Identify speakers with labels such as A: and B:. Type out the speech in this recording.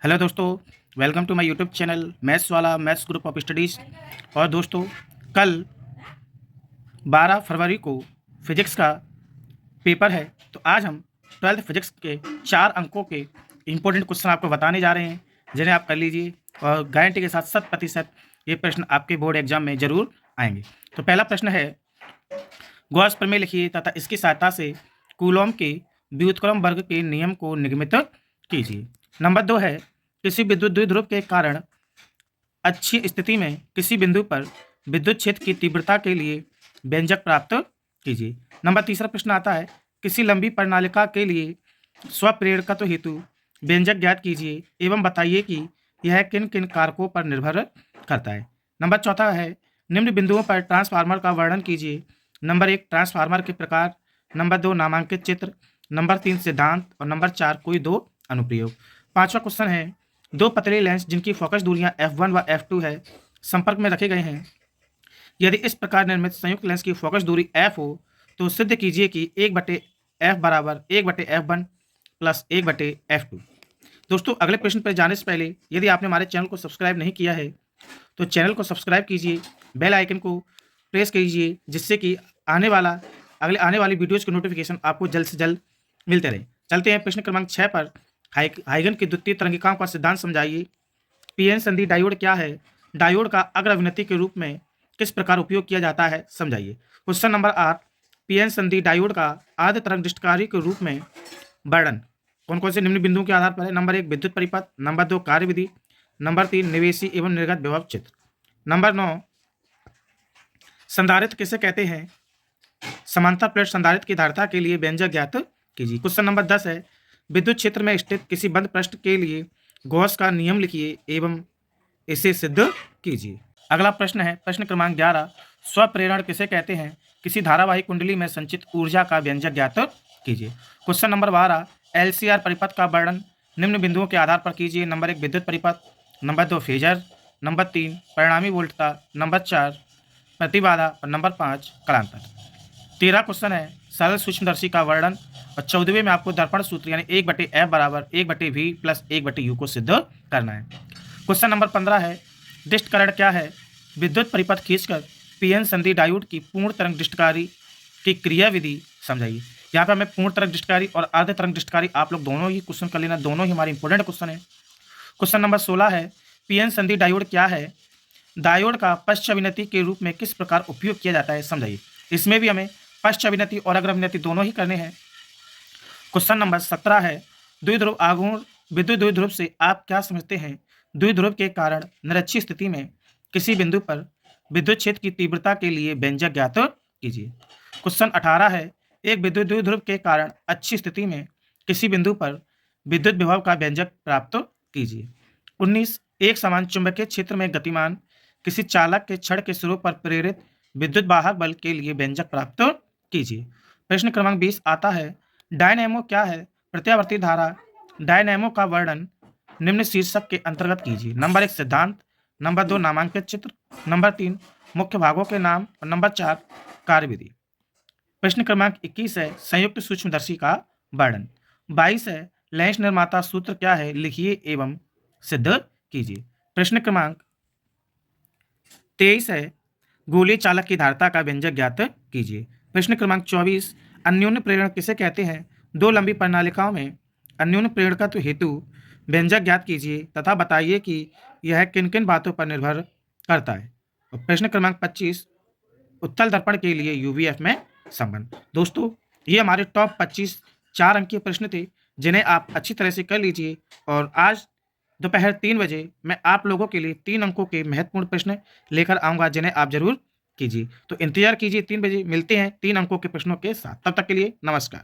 A: Hello दोस्तों, welcome to my YouTube channel maths वाला maths group of studies. और दोस्तों, कल 12 फरवरी को फिजिक्स का पेपर है। तो आज हम 12th फिजिक्स के 4 अंकों के इंपॉर्टेंट क्वेश्चन आपको बताने जा रहे हैं, जिन्हें आप कर लीजिए और गारंटी के साथ 100% ये प्रश्न आपके बोर्ड एग्जाम में जरूर आएंगे। तो पहला प्रश्न है, गॉस प्रमेय लिखिए तथा इसकी सहायता से कूलॉम के व्युत्क्रम वर्ग के नियम को निगमित कीजिए। नंबर 2 है, किसी विद्युत द्विध्रुव के कारण अच्छी स्थिति में किसी बिंदु पर विद्युत क्षेत्र की तीव्रता के लिए व्यंजक प्राप्त कीजिए। नंबर तीसरा प्रश्न आता है, किसी लंबी प्रणालिका के लिए स्वप्रेरकत्व हेतु व्यंजक ज्ञात कीजिए एवं बताइए कि यह किन किन कारकों पर निर्भर करता है। नंबर चौथा है, निम्न बिंदुओं पर ट्रांसफार्मर का वर्णन कीजिए। नंबर 1 ट्रांसफार्मर के प्रकार, नंबर 2 नामांकित चित्र, नंबर 3 सिद्धांत और नंबर 4 कोई दो अनुप्रयोग। पांचवा क्वेश्चन है, दो पतले लेंस जिनकी फोकस दूरियां f1 व f2 है संपर्क में रखे गए हैं। यदि इस प्रकार निर्मित संयुक्त लेंस की फोकस दूरी f हो तो सिद्ध कीजिए कि 1/f बराबर 1/f1 प्लस 1/f2। दोस्तों, अगले प्रश्न पर जाने से पहले यदि आपने हमारे चैनल को सब्सक्राइब नहीं किया है तो चैनल को सब्सक्राइब कीजिए, बेल आइकन को प्रेस कीजिए, जिससे कि आने वाली वीडियोज़ की नोटिफिकेशन आपको जल्द से जल्द मिलते रहे। चलते हैं प्रश्न क्रमांक 6 पर। हाइगन की द्वितीय तरंगिकाओं का सिद्धांत समझाइए। पीएन संधि डायोड क्या है? डायोड का अग्र अभिनति के रूप में किस प्रकार उपयोग किया जाता है, समझाइए। क्वेश्चन नंबर 8, पीएन संधि डायोड का आद्य तरंग दृष्टिकारी के रूप में वर्णन कौन कौन से निम्न बिंदुओं के आधार पर है? नंबर 1 विद्युत परिपथ, नंबर 2 कार्यविधि, नंबर 3 निवेशी एवं निर्गत विभव चित्र, नंबर 9 संधारित्र किसे कहते हैं? समांतर प्लेट संधारित्र की धारिता के लिए व्यंजक ज्ञात कीजिए। क्वेश्चन नंबर 10 है, विद्युत क्षेत्र में स्थित किसी बंद पृष्ठ के लिए गॉस का नियम लिखिए एवं इसे सिद्ध कीजिए। अगला प्रश्न है प्रश्न क्रमांक 11, स्वप्रेरण किसे कहते हैं? किसी धारावाही कुंडली में संचित ऊर्जा का व्यंजक ज्ञात कीजिए। क्वेश्चन नंबर 12, एलसीआर परिपथ का वर्णन निम्न बिंदुओं के आधार पर कीजिए। नंबर 1 विद्युत परिपथ, नंबर 2 फेजर, नंबर 3 परिणामी वोल्टता, नंबर 4 प्रतिबाधा और नंबर 5 कलांतर। 13 क्वेश्चन है, सरल सूक्ष्मदर्शी का वर्णन और 14वें में आपको दर्पण सूत्र यानी 1/f बराबर 1/v प्लस 1/u को सिद्ध करना है। क्वेश्चन नंबर 15 है, डिस्टकरण क्या है? विद्युत परिपथ खींचकर पीएन संधि डायोड की पूर्ण तरंग दृष्टिकारी की क्रिया विधि समझाइए। यहाँ पर हमें पूर्ण तरंग दृष्टिकारी और अर्ध तरंग दृष्टिकारी आप लोग दोनों ही क्वेश्चन कर लेना, दोनों ही हमारे इंपॉर्टेंट क्वेश्चन है। क्वेश्चन नंबर 16 है, पीएन संधि डायोड क्या है? डायोड का पश्च अभिनति के रूप में किस प्रकार उपयोग किया जाता है, समझाइए। इसमें भी हमें पश्च अभिनति और अग्र अभिनति दोनों ही करने हैं। क्वेश्चन नंबर 17 है, द्विध्रुव आघूर्ण विद्युत द्विध्रुव से आप क्या समझते हैं? द्विध्रुव के कारण निरक्षीय स्थिति में किसी बिंदु पर विद्युत क्षेत्र की तीव्रता के लिए व्यंजक ज्ञात कीजिए। क्वेश्चन 18 है, एक विद्युत द्विध्रुव के कारण अच्छी स्थिति में किसी बिंदु पर विद्युत विभव का व्यंजक प्राप्त कीजिए। 19, एक समान चुंबकीय क्षेत्र में गतिमान किसी चालक के छड़ के सिरों पर प्रेरित विद्युत वाहक बल के लिए व्यंजक प्राप्त कीजिए। प्रश्न क्रमांक 20 आता है, डायनेमो क्या है? प्रत्यावर्ती धारा डायनेमो का वर्णन निम्न शीर्षक के अंतर्गत कीजिए। नंबर 1 सिद्धांत, नंबर 2 नामांकित चित्र, नंबर 3 मुख्य भागों के नाम और नंबर 4 कार्यविधि। प्रश्न क्रमांक 21 है, संयुक्त सूक्ष्मदर्शी का वर्णन। 22 है, लेंस निर्माता सूत्र क्या है? लिखिए एवं सिद्ध कीजिए। प्रश्न क्रमांक 23 है, गोलीय चालक की धारिता का व्यंजक ज्ञात कीजिए। प्रश्न क्रमांक 24, अन्योन्य प्रेरण किसे कहते हैं? दो लंबी प्रणालिकाओं में अन्योन्य प्रेरकत्व हेतु व्यंजक ज्ञात कीजिए तथा बताइए कि यह किन किन बातों पर निर्भर करता है। और प्रश्न क्रमांक 25, उत्तल दर्पण के लिए यूवीएफ में संबंध। दोस्तों, ये हमारे टॉप 25 4 अंकीय प्रश्न थे, जिन्हें आप अच्छी तरह से कर लीजिए। और आज दोपहर 3 बजे मैं आप लोगों के लिए 3 अंकों के महत्वपूर्ण प्रश्न लेकर आऊँगा, जिन्हें आप जरूर कीजिए। तो इंतजार कीजिए, 3 बजे मिलते हैं 3 अंकों के प्रश्नों के साथ। तब तक के लिए नमस्कार।